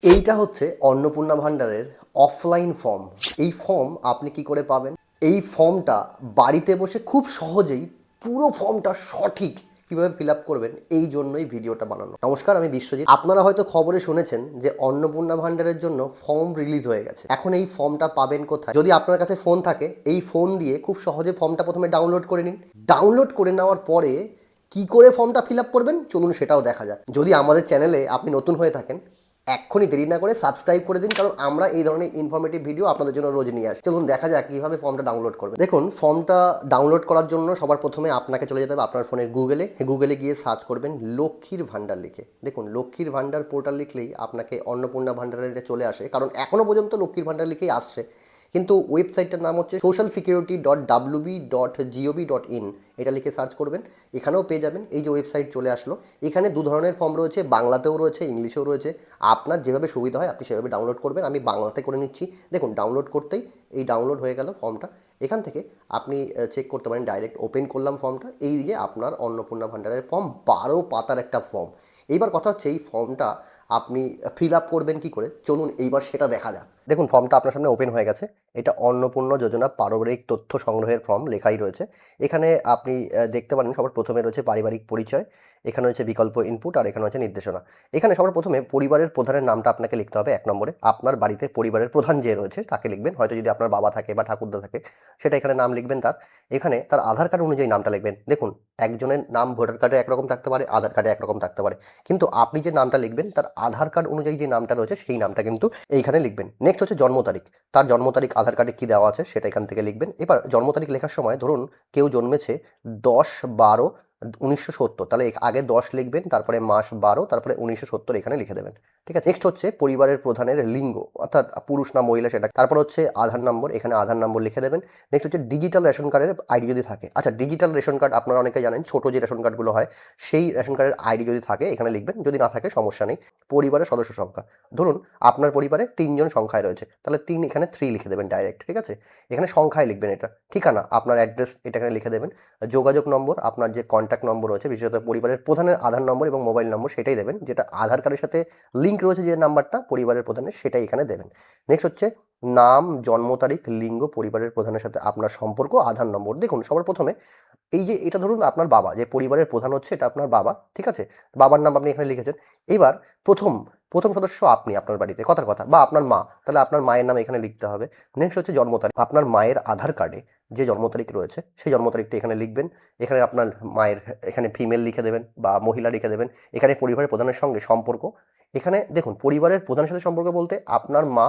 এইটা হচ্ছে অন্নপূর্ণা ভান্ডারের অফলাইন ফর্ম। এই ফর্ম আপনি কি করে পাবেন? এই ফর্মটা বাড়িতে বসে খুব সহজেই পুরো ফর্মটা সঠিক কিভাবে ফিল আপ করবেন, এই জন্যই ভিডিওটা বানানো। নমস্কার, আমি বিশ্বজিৎ। আপনারা হয়তো খবরে শুনেছেন যে অন্নপূর্ণা ভান্ডারের জন্য ফর্ম রিলিজ হয়ে গেছে। এখন এই ফর্মটা পাবেন কোথায়? যদি আপনার কাছে ফোন থাকে, এই ফোন দিয়ে খুব সহজে ফর্মটা প্রথমে ডাউনলোড করে নিন। ডাউনলোড করে নেওয়ার পরে কি করে ফর্মটা ফিল আপ করবেন চলুন সেটাও দেখা যাক। যদি আমাদের চ্যানেলে আপনি নতুন হয়ে থাকেন, এক্ষুনি দেরি না করে সাবস্ক্রাইব করে দিন, কারণ আমরা এই ধরনের ইনফরমেটিভ ভিডিও আপনাদের জন্য রোজ নিয়ে আসি। চলুন দেখা যাক কীভাবে ফর্মটা ডাউনলোড করবেন। দেখুন, ফর্মটা ডাউনলোড করার জন্য সবার প্রথমে আপনাকে চলে যেতে হবে আপনার ফোনের গুগলে গিয়ে সার্চ করবেন লক্ষ্মীর ভাণ্ডার লিখে। দেখুন, লক্ষ্মীর ভাণ্ডার পোর্টাল লিখলেই আপনাকে অন্নপূর্ণা ভাণ্ডারের চলে আসে, কারণ এখনও পর্যন্ত লক্ষ্মীর ভাণ্ডার লিখেই আসছে। কিন্তু ওয়েবসাইটটার নাম হচ্ছে socialsecurity.wb.gov.in। এটা লিখে সার্চ করবেন, এখানেও পেয়ে যাবেন। এই যে ওয়েবসাইট চলে আসলো, এখানে দু ধরনের ফর্ম রয়েছে, বাংলাতেও রয়েছে, ইংলিশেও রয়েছে। আপনার যেভাবে সুবিধা হয় আপনি সেভাবে ডাউনলোড করবেন। আমি বাংলাতে করে নিচ্ছি। দেখুন, ডাউনলোড করতেই এই ডাউনলোড হয়ে গেল ফর্মটা। এখান থেকে আপনি চেক করতে পারেন। ডাইরেক্ট ওপেন করলাম ফর্মটা। এই দিকে আপনার অন্নপূর্ণা ভাণ্ডারের ফর্ম, 12 পাতার একটা ফর্ম। এইবার কথা হচ্ছে এই ফর্মটা আপনি ফিল আপ করবেন কী করে, চলুন এইবার সেটা দেখা যাক। দেখুন, ফর্মটা আপনার সামনে ওপেন হয়ে গেছে। এটা অন্নপূর্ণা যোজনা পারিবারিক তথ্য সংগ্রহের ফর্ম লেখাই রয়েছে। এখানে আপনি দেখতে পারেন সবার প্রথমে রয়েছে পারিবারিক পরিচয়, এখানে হচ্ছে বিকল্প ইনপুট, আর এখানে হচ্ছে নির্দেশনা। এখানে সবার প্রথমে পরিবারের প্রধানের নামটা আপনাকে লিখতে হবে 1 নম্বরে। আপনার বাড়িতে পরিবারের প্রধান যে রয়েছে তাকে লিখবেন। হয়তো যদি আপনার বাবা থাকে বা ঠাকুরদা থাকে, সেটা এখানে নাম লিখবেন তার। এখানে তার আধার কার্ড অনুযায়ী নামটা লিখবেন। দেখুন, একজনের নাম ভোটার কার্ডে একরকম থাকতে পারে, আধার কার্ডে একরকম থাকতে পারে, কিন্তু আপনি যে নামটা লিখবেন তার আধার কার্ড অনুযায়ী যে নামটা রয়েছে সেই নামটা কিন্তু এইখানে লিখবেন। নেক্সট হচ্ছে জন্ম তারিখ। তার জন্ম তারিখ আধার কার্ডে কী দেওয়া আছে সেটা এখান থেকে লিখবেন। এবার জন্ম তারিখ লেখার সময় ধরুন কেউ জন্মেছে 10/12/1970, তাহলে আগে 10 লিখবেন, তারপরে মাস 12, তারপরে 1970 এখানে লিখে দেবেন। ঠিক আছে। নেক্সট হচ্ছে পরিবারের প্রধানের লিঙ্গ, অর্থাৎ পুরুষ না মহিলা সেটা। তারপর হচ্ছে আধার নম্বর, এখানে আধার নম্বর লিখে দেবেন। নেক্সট হচ্ছে ডিজিটাল রেশন কার্ডের আইডি যদি থাকে। আচ্ছা, ডিজিটাল রেশন কার্ড আপনারা অনেকে জানেন, ছোটো যে রেশন কার্ডগুলো হয় সেই রেশন কার্ডের আইডি যদি থাকে এখানে লিখবেন, যদি না থাকে সমস্যা নেই। পরিবারের সদস্য সংখ্যা, ধরুন আপনার পরিবারে 3 জন সংখ্যায় রয়েছে, তাহলে 3 এখানে 3 লিখে দেবেন ডাইরেক্ট। ঠিক আছে। এখানে সংখ্যায় লিখবেন এটা। ঠিকানা, আপনার অ্যাড্রেস এটা এখানে লিখে দেবেন। যোগাযোগ নম্বর, আপনার যে কন্ট্যাক্ট নম্বর রয়েছে, বিশেষত পরিবারের প্রধানের আধার নম্বর এবং মোবাইল নম্বর সেটাই দেবেন, যেটা আধার কার্ডের সাথে লিঙ্ক রয়েছে যে নাম্বারটা পরিবারের প্রধানের, সেটাই এখানে দেবেন। নেক্সট হচ্ছে নাম, জন্ম তারিখ, লিঙ্গ, পরিবারের প্রধানের সাথে আপনার সম্পর্ক, আধার নম্বর। দেখুন, সবার প্রথমে এই যে এটা ধরুন আপনার বাবা, যে পরিবারের প্রধান হচ্ছে এটা আপনার বাবা। ঠিক আছে। বাবার নাম আপনি এখানে লিখেছেন। এবার প্রথম প্রথম সদস্য আপনি আপনার বাড়িতে, কথার কথা, বা আপনার মা, তাহলে আপনার মায়ের নাম এখানে লিখতে হবে। নেক্সট হচ্ছে জন্ম তারিখ। আপনার মায়ের আধার কার্ডে যে জন্ম তারিখ রয়েছে সেই জন্ম তারিখটা এখানে লিখবেন। এখানে আপনার মায়ের এখানে ফিমেল লিখে দেবেন বা মহিলা লিখে দেবেন। এখানে পরিবারের প্রধানের সঙ্গে সম্পর্ক। এখানে দেখুন, পরিবারের প্রধানের সাথে সম্পর্ক বলতে আপনার মা,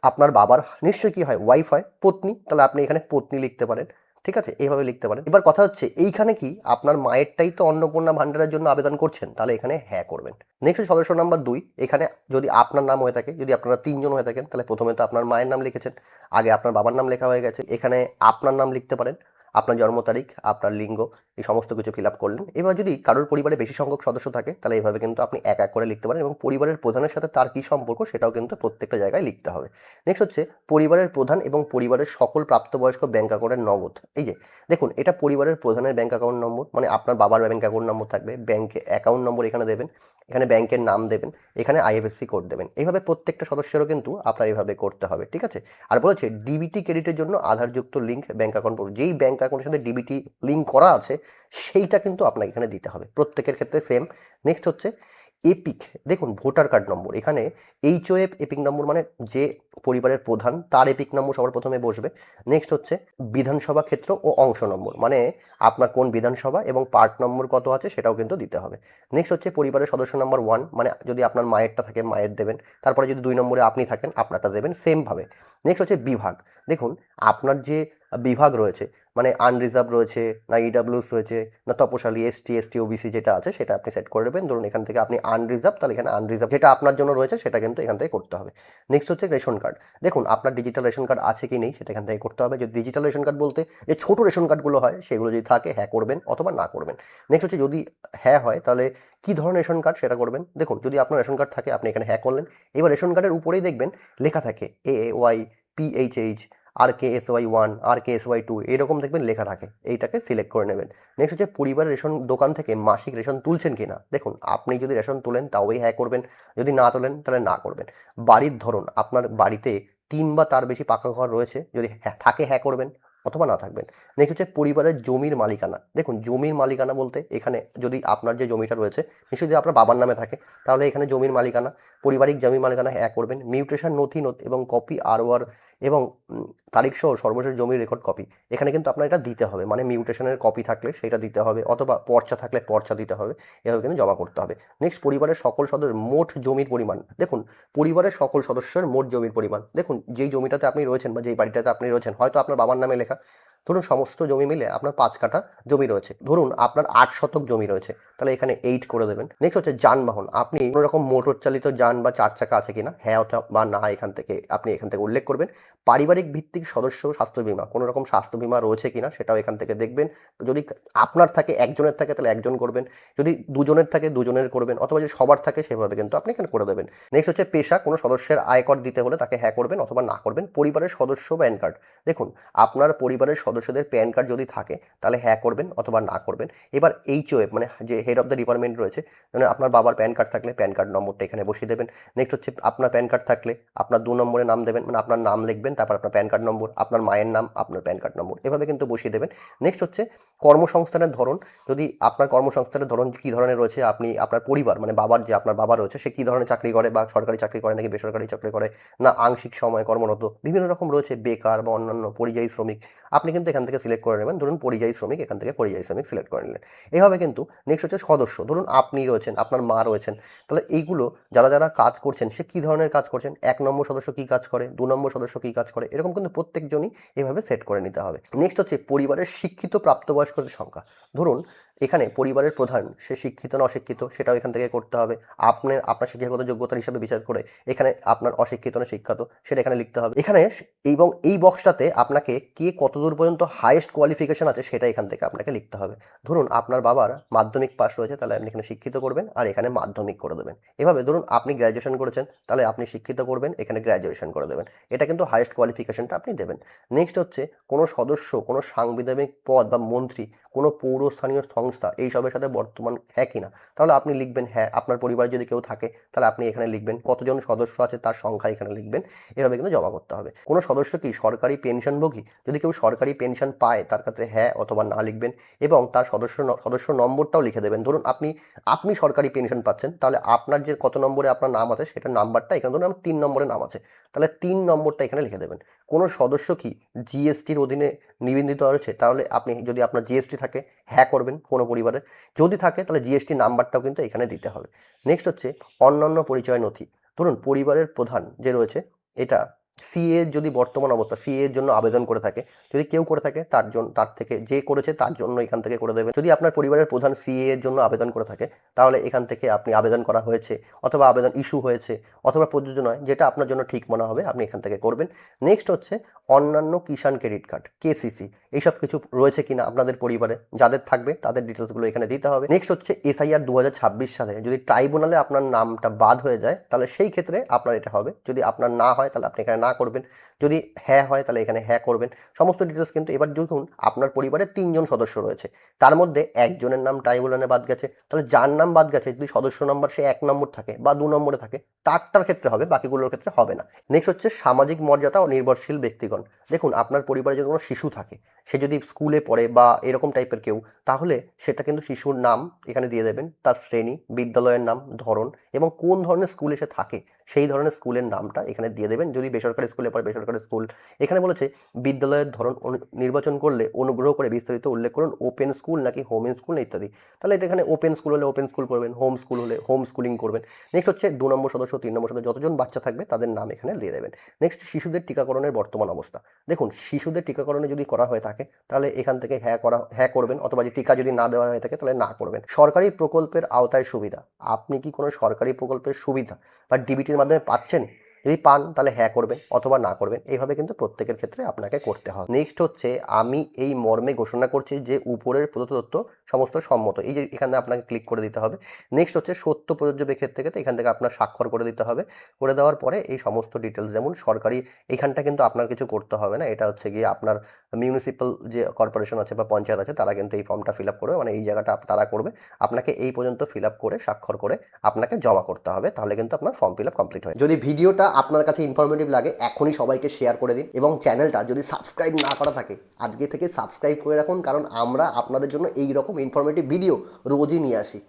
আপনার বাবার নিশ্চয়ই কি হয়, ওয়াইফ হয়, পত্নী, তাহলে আপনি এখানে পত্নী লিখতে পারেন। ঠিক আছে, এইভাবে লিখতে পারেন। এবার কথা হচ্ছে এইখানে কি আপনার মায়েরটাই তো অন্নপূর্ণা ভাণ্ডারের জন্য আবেদন করছেন, তাহলে এখানে হ্যাঁ করবেন। নেক্সট সদস্য নাম্বার 2, এখানে যদি আপনার নাম হয়ে থাকে, যদি আপনারা 3 জন হয়ে থাকেন, তাহলে প্রথমে তো আপনার মায়ের নাম লিখেছেন, আগে আপনার বাবার নাম লেখা হয়ে গেছে, এখানে আপনার নাম লিখতে পারেন, আপনার জন্ম তারিখ, আপনার লিঙ্গ, এই সমস্ত কিছু ফিল আপ করলেন। এবার যদি কারোর পরিবারে বেশি সংখ্যক সদস্য থাকে, তাহলে এইভাবে কিন্তু আপনি এক এক করে লিখতে পারেন, এবং পরিবারের প্রধানের সাথে তার কী সম্পর্ক সেটাও কিন্তু প্রত্যেকটা জায়গায় লিখতে হবে। নেক্সট হচ্ছে পরিবারের প্রধান এবং পরিবারের সকল প্রাপ্তবয়স্ক ব্যাংক অ্যাকাউন্টের নগদ। এই যে দেখুন, এটা পরিবারের প্রধানের ব্যাংক অ্যাকাউন্ট নম্বর, মানে আপনার বাবার ব্যাংক অ্যাকাউন্ট নম্বর থাকবে, ব্যাংক অ্যাকাউন্ট নম্বর এখানে দেবেন, এখানে ব্যাংকের নাম দেবেন, এখানে আইএফএসসি কোড দেবেন। এইভাবে প্রত্যেকটা সদস্যেরও কিন্তু আপনার এইভাবে করতে হবে। ঠিক আছে। আর বলেছে ডিবিটি ক্রেডিটের জন্য আধারযুক্ত লিঙ্ক ব্যাংক অ্যাকাউন্ট, যেই ব্যাংক অ্যাকাউন্টের সাথে ডিবিটি লিঙ্ক করা আছে সেইটা কিন্তু আপনাকে এখানে দিতে হবে, প্রত্যেকের ক্ষেত্রে সেম। নেক্সট হচ্ছে এপিক। দেখুন, ভোটার কার্ড নম্বর, এখানে এইচওএফ এপিক নম্বর, মানে যে পরিবারের প্রধান তার এপিক নম্বর সবার প্রথমে বসবে। নেক্সট হচ্ছে বিধানসভা ক্ষেত্র ও অংশ নম্বর, মানে আপনার কোন বিধানসভা এবং পার্ট নম্বর কত আছে সেটাও কিন্তু দিতে হবে। নেক্সট হচ্ছে পরিবারের সদস্য নাম্বার 1, মানে যদি আপনার মায়েরটা থাকে মায়ের দেবেন, তারপরে যদি 2 নম্বরে আপনি থাকেন আপনারটা দেবেন সেমভাবে। নেক্সট হচ্ছে বিভাগ। দেখুন, আপনার যে বিভাগ রয়েছে, মানে আনরিজার্ভ রয়েছে না ইডাব্লিউএস রয়েছে না তপশালী, এসটি, ওবিসি যেটা আছে সেটা আপনি সেট করে দেবেন। ধরুন এখান থেকে আপনি আনরিজার্ভ, তাহলে এখানে আনরিজার্ভ যেটা আপনার জন্য রয়েছে সেটা কিন্তু এখান থেকে করতে হবে। নেক্সট হচ্ছে রেশন কার্ড। দেখুন, আপনার ডিজিটাল রেশন কার্ড আছে কি নেই সেটা এখান থেকে করতে হবে। যদি ডিজিটাল রেশন কার্ড বলতে যে ছোটো রেশন কার্ডগুলো হয় সেগুলো যদি থাকে হ্যাঁ করবেন, অথবা না করবেন। নেক্সট হচ্ছে যদি হ্যাঁ হয় তাহলে কী ধরনের রেশন কার্ড সেটা করবেন। দেখুন, যদি আপনার রেশন কার্ড থাকে আপনি এখানে হ্যাঁ করলেন। এবার রেশন কার্ডের উপরেই দেখবেন লেখা থাকে AAY, PHH, RKSY1, RKSY2 এরকম দেখবেন লেখা থাকে, এইটাকে সিলেক্ট করে নেবেন। নেক্সট হচ্ছে পরিবারের রেশন দোকান থেকে মাসিক রেশন তুলছেন কিনা। দেখুন আপনি যদি রেশন তোলেন তাওই হ্যাঁ করবেন, যদি না তোলেন তাহলে না করবেন। বাড়ির ধরন, আপনার বাড়িতে 3 বা তার বেশি পাকা ঘর রয়েছে, যদি থাকে হ্যাঁ করবেন অথবা না থাকবেন। নেক্সট হচ্ছে পরিবারের জমির মালিকানা। দেখুন জমির মালিকানা বলতে এখানে যদি আপনার যে জমিটা রয়েছে নিশ্চয়ই যদি আপনার বাবার নামে থাকে তাহলে এখানে জমির মালিকানা, পারিবারিক জমির মালিকানা হ্যাঁ করবেন। মিউটেশন নথি এবং কপি আরওআর এবং তারিখ সহ সর্বশেষ জমির রেকর্ড কপি, এখানে কিন্তু আপনার এটা দিতে হবে, মানে মিউটেশনের কপি থাকলে সেটা দিতে হবে অথবা পর্চা থাকলে পর্চা দিতে হবে, এভাবে কিন্তু জমা করতে হবে। নেক্সট পরিবারের সকল সদস্যের মোট জমির পরিমাণ। দেখুন পরিবারের সকল সদস্যের মোট জমির পরিমাণ, দেখুন যেই জমিটাতে আপনি রয়েছেন বা যেই বাড়িটাতে আপনি রয়েছেন হয়তো আপনার বাবার নামে লেখা, ধরুন সমস্ত জমি মিলে আপনার 5 কাঠা জমি রয়েছে, ধরুন আপনার 8 শতক জমি রয়েছে, তাহলে এখানে 8 করে দেবেন। নেক্সট হচ্ছে যানবাহন, আপনি কোনো রকম মোটর চালিত যান বা 4 চাকা আছে কিনা, হ্যাঁ অথবা না এখান থেকে আপনি উল্লেখ করবেন। পারিবারিক ভিত্তিক সদস্য স্বাস্থ্য বীমা, কোনো রকম স্বাস্থ্য বীমা রয়েছে কিনা সেটাও এখান থেকে দেখবেন। যদি আপনার থাকে, একজনের থাকে তাহলে একজন করবেন, যদি দুজনের থাকে দুজনের করবেন, অথবা যদি সবার থাকে সেভাবে কিন্তু আপনি এখানে করে দেবেন। নেক্সট হচ্ছে পেশা, কোনো সদস্যের আয়কর দিতে হলে তাকে হ্যাঁ করবেন অথবা না করবেন। পরিবারের সদস্য প্যান কার্ড, দেখুন আপনার পরিবারের সদস্যদের প্যান কার্ড যদি থাকে তাহলে হ্যাঁ করবেন অথবা না করবেন। এবার HOF মানে যে হেড অফ দ্য ডিপার্টমেন্ট রয়েছে, মানে আপনার বাবার প্যান কার্ড থাকলে প্যান কার্ড নম্বরটা এখানে বসিয়ে দেবেন। নেক্সট হচ্ছে আপনার প্যান কার্ড থাকলে আপনার 2 নম্বরে নাম দেবেন, মানে আপনার নাম লিখবেন, তারপর আপনার প্যান কার্ড নম্বর, আপনার মায়ের নাম, আপনার প্যান কার্ড নম্বর, এভাবে কিন্তু বসিয়ে দেবেন। নেক্সট হচ্ছে কর্মসংস্থানের ধরন, যদি আপনার কর্মসংস্থানের ধরন কী ধরনের রয়েছে, আপনি আপনার পরিবার মানে বাবার যে আপনার বাবা রয়েছে সে কী ধরনের চাকরি করে, বা সরকারি চাকরি করে নাকি বেসরকারি চাকরি করে, না আংশিক সময় কর্মরত, বিভিন্ন রকম রয়েছে, বেকার বা অন্যান্য পরিযায়ী শ্রমিক, আপনি কিন্তু এখান থেকে সিলেক্ট করে নেবেন। ধরুন পরিযায়ী শ্রমিক, এখান থেকে পরিযায়ী শ্রমিক সিলেক্ট করে নিলেন। এভাবে কিন্তু নেক্সট হচ্ছে সদস্য, ধরুন আপনি রয়েছেন, আপনার মা রয়েছেন, তাহলে এইগুলো যারা যারা কাজ করছেন সে কী ধরনের কাজ করছেন, 1 নম্বর সদস্য কী কাজ করে, 2 নম্বর সদস্য কী কাজ করে, এরকম কিন্তু প্রত্যেকজনই এভাবে সেট করে নিতে হবে। নেক্সট হচ্ছে পরিবারের শিক্ষিত প্রাপ্তবয়স্কদের সংখ্যা। ধরুন এখানে পরিবারের প্রধান সে শিক্ষিত না অশিক্ষিত সেটাও এখান থেকে করতে হবে। আপনার শিক্ষাগত যোগ্যতার হিসাবে বিচার করে এখানে আপনার অশিক্ষিত না শিক্ষিত সেটা এখানে লিখতে হবে। এখানে এবং এই বক্সটাতে আপনাকে কে কতদূর পর্যন্ত হাইয়েস্ট কোয়ালিফিকেশন আছে সেটা এখান থেকে আপনাকে লিখতে হবে। ধরুন আপনার বাবার মাধ্যমিক পাস রয়েছে, তাহলে আপনি এখানে শিক্ষিত করবেন আর এখানে মাধ্যমিক করে দেবেন। এভাবে ধরুন আপনি গ্র্যাজুয়েশন করেছেন, তাহলে আপনি শিক্ষিত করবেন, এখানে গ্র্যাজুয়েশন করে দেবেন। এটা কিন্তু হাইয়েস্ট কোয়ালিফিকেশনটা আপনি দেবেন। নেক্সট হচ্ছে কোনো সদস্য, কোনো সাংবিধানিক পদ বা মন্ত্রী, কোনো পৌরস্থানীয় সংস্থা এইসবের সাথে বর্তমান হ্যাঁ কিনা, তাহলে আপনি লিখবেন হ্যাঁ। আপনার পরিবারে যদি কেউ থাকে তাহলে আপনি এখানে লিখবেন, কতজন সদস্য আছে তার সংখ্যা এখানে লিখবেন। এভাবে কিন্তু জমা করতে হবে। কোনো সদস্য কি সরকারি পেনশনভোগী, যদি কেউ সরকারি পেনশন পায় তার ক্ষেত্রে হ্যাঁ অথবা না লিখবেন এবং তার সদস্য নম্বরটাও লিখে দেবেন। ধরুন আপনি সরকারি পেনশন পাচ্ছেন, তাহলে আপনার যে কত নম্বরে আপনার নাম আছে সেটার নাম্বারটা এখানে, ধরুন আমার 3 নম্বরে নাম আছে, তাহলে 3 নম্বরটা এখানে লিখে দেবেন। কোনো সদস্য কি জিএসটির অধীনে নিবন্ধিত রয়েছে, তাহলে আপনি যদি আপনার জিএসটি থাকে হ্যাঁ করবেন কোনো পরিবারে, যদি থাকে তাহলে জিএসটি নাম্বারটাও কিন্তু এখানে দিতে হবে। নেক্সট হচ্ছে অন্যান্য পরিচয় নথি। ধরুন পরিবারের প্রধান যে রয়েছে এটা সিএ যদি বর্তমান অবস্থা সিএ এর জন্য আবেদন করে থাকে, যদি কেউ করে থাকে তার থেকে যে করেছে তার জন্য এখান থেকে করে দেবেন। যদি আপনার পরিবারের প্রধান সিএ এর জন্য আবেদন করে থাকে তাহলে এখান থেকে আপনি আবেদন করা হয়েছে অথবা আবেদন ইস্যু হয়েছে অথবা প্রযোজ্য নয়, যেটা আপনার জন্য ঠিক মনে হবে আপনি এখান থেকে করবেন। নেক্সট হচ্ছে অন্যান্য কিষাণ ক্রেডিট কার্ড কেসিসি, এইসব কিছু রয়েছে কিনা আপনাদের পরিবারে, যাদের থাকবে তাদের ডিটেলসগুলো এখানে দিতে হবে। নেক্সট হচ্ছে SIR 2026 সালে যদি ট্রাইব্যুনালে আপনার নামটা বাদ হয়ে যায় তাহলে সেই ক্ষেত্রে আপনার এটা হবে, যদি আপনার না হয় তাহলে আপনি এখানে না করবেন, যদি হ্যাঁ হয় তাহলে এখানে হ্যাঁ করবেন। সমস্ত ডিটেলস কিন্তু এবার দেখুন আপনার পরিবারে 3 জন সদস্য রয়েছে, তার মধ্যে একজনের নাম ট্রাইব্যুনালে বাদ গেছে, তাহলে যার নাম বাদ গেছে যদি সদস্য নম্বর সে 1 নম্বর থাকে বা 2 নম্বরে থাকে তারটার ক্ষেত্রে হবে, বাকিগুলোর ক্ষেত্রে হবে না। নেক্সট হচ্ছে সামাজিক মর্যাদা ও নির্ভরশীল ব্যক্তিগণ। দেখুন আপনার পরিবারে যদি কোনো শিশু থাকে, সে যদি স্কুলে পড়ে বা এরকম টাইপের কেউ, তাহলে সেটা কিন্তু শিশুর নাম এখানে দিয়ে দেবেন, তার শ্রেণী, বিদ্যালয়ের নাম, ধরন এবং কোন ধরনের স্কুলে সে থাকে সেই ধরনের স্কুলের নামটা এখানে দিয়ে দেবেন। যদি বেসরকারি স্কুলে পড়ে বেসরকারি স্কুল, এখানে বলেছে বিদ্যালয়ের ধরন নির্বাচন করলে অনুগ্রহ করে বিস্তারিত উল্লেখ করুন, ওপেন স্কুল নাকি হোম স্কুল ইত্যাদি। তাহলে এটা এখানে ওপেন স্কুল হলে ওপেন স্কুল করবেন, হোম স্কুল হলে হোম স্কুলিং করবেন। নেক্সট হচ্ছে 2 নম্বর সদস্য 3 নম্বর সদস্য যতজন বাচ্চা থাকবে তাদের নাম এখানে দিয়ে দেবেন। নেক্সট শিশুদের টিকাকরণের বর্তমান অবস্থা। দেখুন শিশুদের টিকাকরণে যদি করা হয়ে থাকে তাহলে এখান থেকে হ্যাঁ করবেন, অথবা যে টিকা যদি না দেওয়া হয়ে থাকে তাহলে না করবেন। সরকারি প্রকল্পের আওতায় সুবিধা, আপনি কি কোনো সরকারি প্রকল্পের সুবিধা বা ডিবিটির মাধ্যমে পাচ্ছেন, যদি পান তাহলে হ্যাঁ করবেন অথবা না করবেন, এইভাবে কিন্তু প্রত্যেকের ক্ষেত্রে আপনাকে করতে হবে। নেক্সট হচ্ছে আমি এই মর্মে ঘোষণা করছি যে উপরের প্রদত্ত তথ্য সমস্ত সম্মত, এই যে এখানে আপনাকে ক্লিক করে দিতে হবে। নেক্সট হচ্ছে সত্য প্রযোজ্য ক্ষেত্রে ক্ষেত্রে এখান থেকে আপনার স্বাক্ষর করে দিতে হবে। করে দেওয়ার পরে এই সমস্ত ডিটেলস যেমন সরকারি, এইখানটা কিন্তু আপনার কিছু করতে হবে না, এটা হচ্ছে গিয়ে আপনার মিউনিসিপ্যাল যে কর্পোরেশন আছে বা পঞ্চায়েত আছে তারা কিন্তু এই ফর্মটা ফিল আপ করবে, মানে এই জায়গাটা তারা করবে। আপনাকে এই পর্যন্ত ফিল আপ করে স্বাক্ষর করে আপনাকে জমা করতে হবে, তাহলে কিন্তু আপনার ফর্ম ফিল আপ কমপ্লিট হয়। যদি ভিডিওটা আপনার কাছে ইনফরমেটিভ লাগে এখনই সবাইকে শেয়ার করে দিন, এবং চ্যানেলটা যদি সাবস্ক্রাইব না করা থাকে আজকে থেকে সাবস্ক্রাইব করে রাখুন, কারণ আমরা আপনাদের জন্য এই রকম ইনফরমেটিভ ভিডিও রোজই নিয়ে আসি।